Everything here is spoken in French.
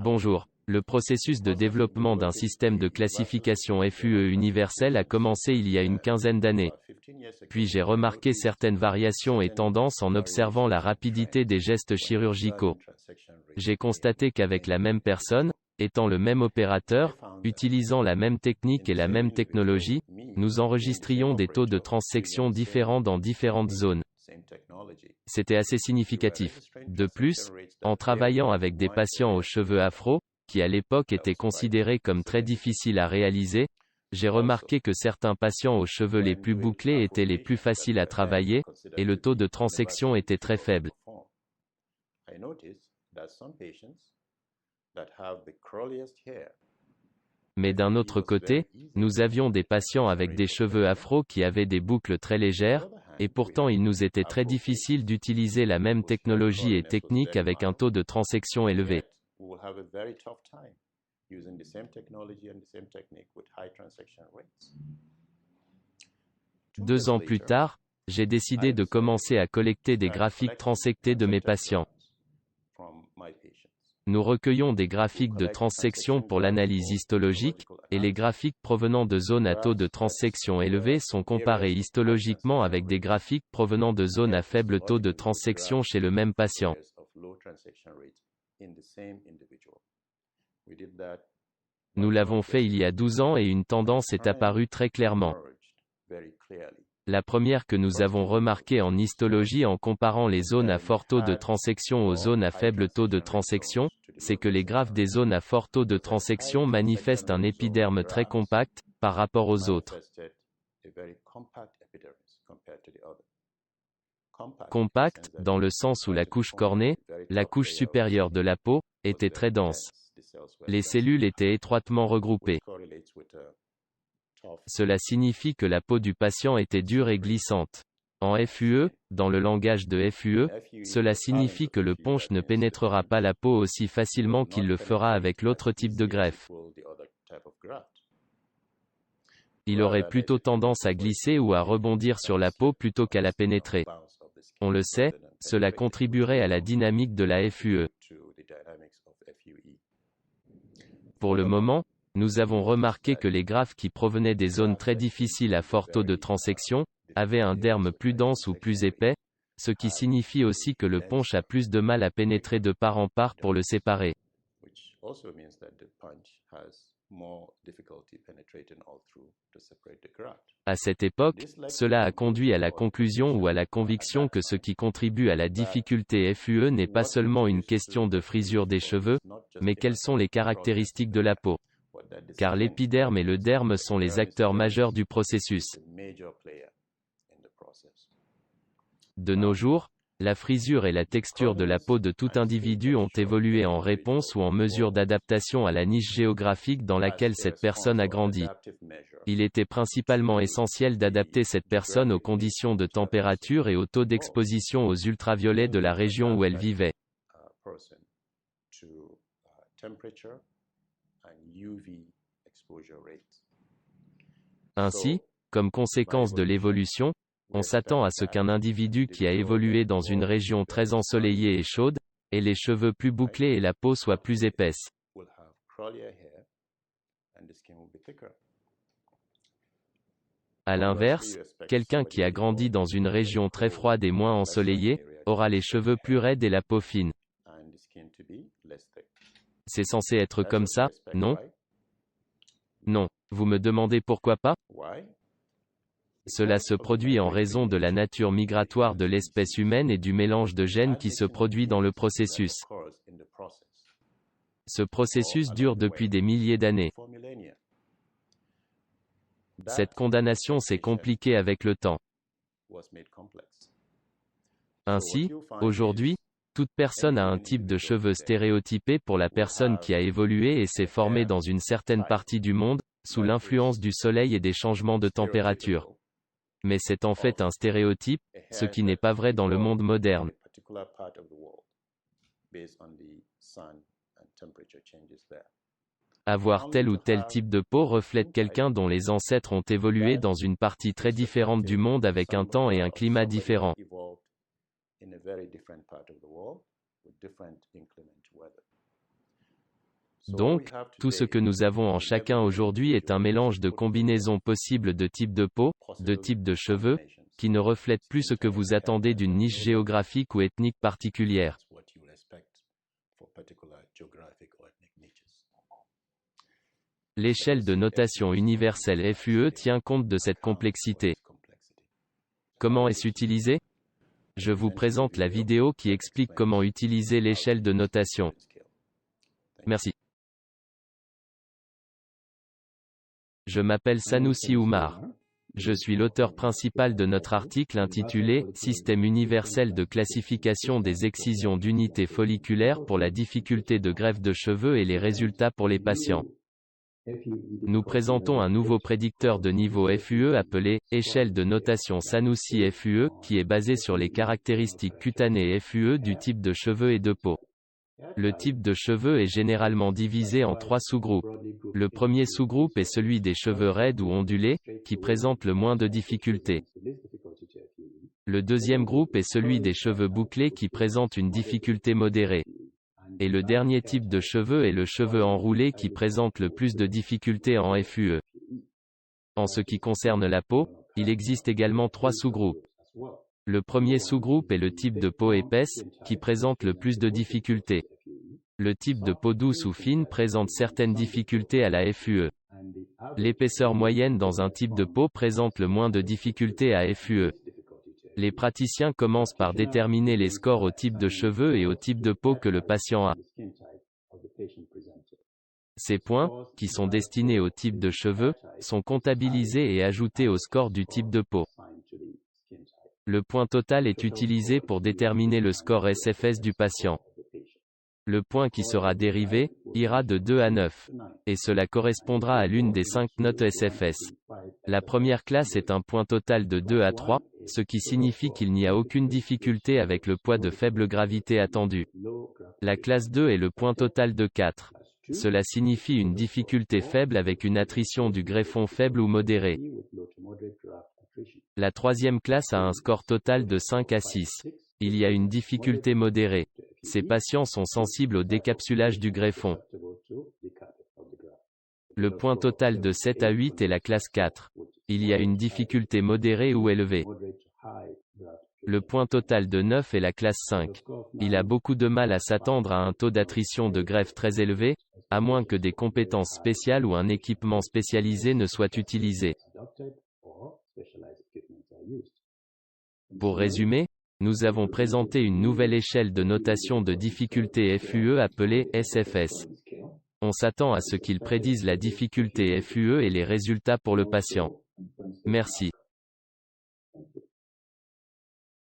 Bonjour. Le processus de développement d'un système de classification FUE universel a commencé il y a une quinzaine d'années. Puis j'ai remarqué certaines variations et tendances en observant la rapidité des gestes chirurgicaux. J'ai constaté qu'avec la même personne, étant le même opérateur, utilisant la même technique et la même technologie, nous enregistrions des taux de transsection différents dans différentes zones. C'était assez significatif. De plus, en travaillant avec des patients aux cheveux afro, qui à l'époque étaient considérés comme très difficiles à réaliser, j'ai remarqué que certains patients aux cheveux les plus bouclés étaient les plus faciles à travailler, et le taux de transsection était très faible. Mais d'un autre côté, nous avions des patients avec des cheveux afro qui avaient des boucles très légères, et pourtant il nous était très difficile d'utiliser la même technologie et technique avec un taux de transsection élevé. 2 ans plus tard, j'ai décidé de commencer à collecter des graphiques transectés de mes patients. Nous recueillons des graphiques de transsection pour l'analyse histologique, et les graphiques provenant de zones à taux de transsection élevé sont comparés histologiquement avec des graphiques provenant de zones à faible taux de transsection chez le même patient. Nous l'avons fait il y a 12 ans et une tendance est apparue très clairement. La première que nous avons remarquée en histologie en comparant les zones à fort taux de transsection aux zones à faible taux de transsection, c'est que les graphes des zones à fort taux de transsection manifestent un épiderme très compact, par rapport aux autres. Compact, dans le sens où la couche cornée, la couche supérieure de la peau, était très dense. Les cellules étaient étroitement regroupées. Cela signifie que la peau du patient était dure et glissante. En FUE, dans le langage de FUE, cela signifie que le punch ne pénétrera pas la peau aussi facilement qu'il le fera avec l'autre type de greffe. Il aurait plutôt tendance à glisser ou à rebondir sur la peau plutôt qu'à la pénétrer. On le sait, cela contribuerait à la dynamique de la FUE. Pour le moment, nous avons remarqué que les graphes qui provenaient des zones très difficiles à fort taux de transsection, avaient un derme plus dense ou plus épais, ce qui signifie aussi que le punch a plus de mal à pénétrer de part en part pour le séparer. À cette époque, cela a conduit à la conclusion ou à la conviction que ce qui contribue à la difficulté FUE n'est pas seulement une question de frisure des cheveux, mais quelles sont les caractéristiques de la peau. Car l'épiderme et le derme sont les acteurs majeurs du processus. De nos jours, la frisure et la texture de la peau de tout individu ont évolué en réponse ou en mesure d'adaptation à la niche géographique dans laquelle cette personne a grandi. Il était principalement essentiel d'adapter cette personne aux conditions de température et au taux d'exposition aux ultraviolets de la région où elle vivait. Ainsi, comme conséquence de l'évolution, on s'attend à ce qu'un individu qui a évolué dans une région très ensoleillée et chaude, ait les cheveux plus bouclés et la peau soit plus épaisse. À l'inverse, quelqu'un qui a grandi dans une région très froide et moins ensoleillée, aura les cheveux plus raides et la peau fine. C'est censé être comme ça, non? Non. Vous me demandez pourquoi pas? Cela se produit en raison de la nature migratoire de l'espèce humaine et du mélange de gènes qui se produit dans le processus. Ce processus dure depuis des milliers d'années. Cette condamnation s'est compliquée avec le temps. Ainsi, aujourd'hui, toute personne a un type de cheveux stéréotypé pour la personne qui a évolué et s'est formée dans une certaine partie du monde, sous l'influence du soleil et des changements de température. Mais c'est en fait un stéréotype, ce qui n'est pas vrai dans le monde moderne. Avoir tel ou tel type de peau reflète quelqu'un dont les ancêtres ont évolué dans une partie très différente du monde avec un temps et un climat différents. Donc, tout ce que nous avons en chacun aujourd'hui est un mélange de combinaisons possibles de types de peau, de types de cheveux, qui ne reflètent plus ce que vous attendez d'une niche géographique ou ethnique particulière. L'échelle de notation universelle FUE tient compte de cette complexité. Comment est-ce utilisé? Je vous présente la vidéo qui explique comment utiliser l'échelle de notation. Merci. Je m'appelle Sanoussi Oumar. Je suis l'auteur principal de notre article intitulé « Système universel de classification des excisions d'unités folliculaires pour la difficulté de greffe de cheveux et les résultats pour les patients ». Nous présentons un nouveau prédicteur de niveau FUE appelé « échelle de notation Sanoussi FUE » qui est basé sur les caractéristiques cutanées FUE du type de cheveux et de peau. Le type de cheveux est généralement divisé en 3 sous-groupes. Le premier sous-groupe est celui des cheveux raides ou ondulés, qui présente le moins de difficultés. Le deuxième groupe est celui des cheveux bouclés qui présente une difficulté modérée. Et le dernier type de cheveux est le cheveu enroulé qui présente le plus de difficultés en FUE. En ce qui concerne la peau, il existe également 3 sous-groupes. Le premier sous-groupe est le type de peau épaisse, qui présente le plus de difficultés. Le type de peau douce ou fine présente certaines difficultés à la FUE. L'épaisseur moyenne dans un type de peau présente le moins de difficultés à FUE. Les praticiens commencent par déterminer les scores au type de cheveux et au type de peau que le patient a. Ces points, qui sont destinés au type de cheveux, sont comptabilisés et ajoutés au score du type de peau. Le point total est utilisé pour déterminer le score SFS du patient. Le point qui sera dérivé, ira de 2 à 9. Et cela correspondra à l'une des 5 notes SFS. La première classe est un point total de 2 à 3, ce qui signifie qu'il n'y a aucune difficulté avec le poids de faible gravité attendu. La classe 2 est le point total de 4. Cela signifie une difficulté faible avec une attrition du greffon faible ou modérée. La troisième classe a un score total de 5 à 6. Il y a une difficulté modérée. Ces patients sont sensibles au décapsulage du greffon. Le point total de 7 à 8 est la classe 4. Il y a une difficulté modérée ou élevée. Le point total de 9 est la classe 5. Il a beaucoup de mal à s'attendre à un taux d'attrition de greffe très élevé, à moins que des compétences spéciales ou un équipement spécialisé ne soient utilisés. Pour résumer, nous avons présenté une nouvelle échelle de notation de difficulté FUE appelée SFS. On s'attend à ce qu'il prédise la difficulté FUE et les résultats pour le patient. Merci.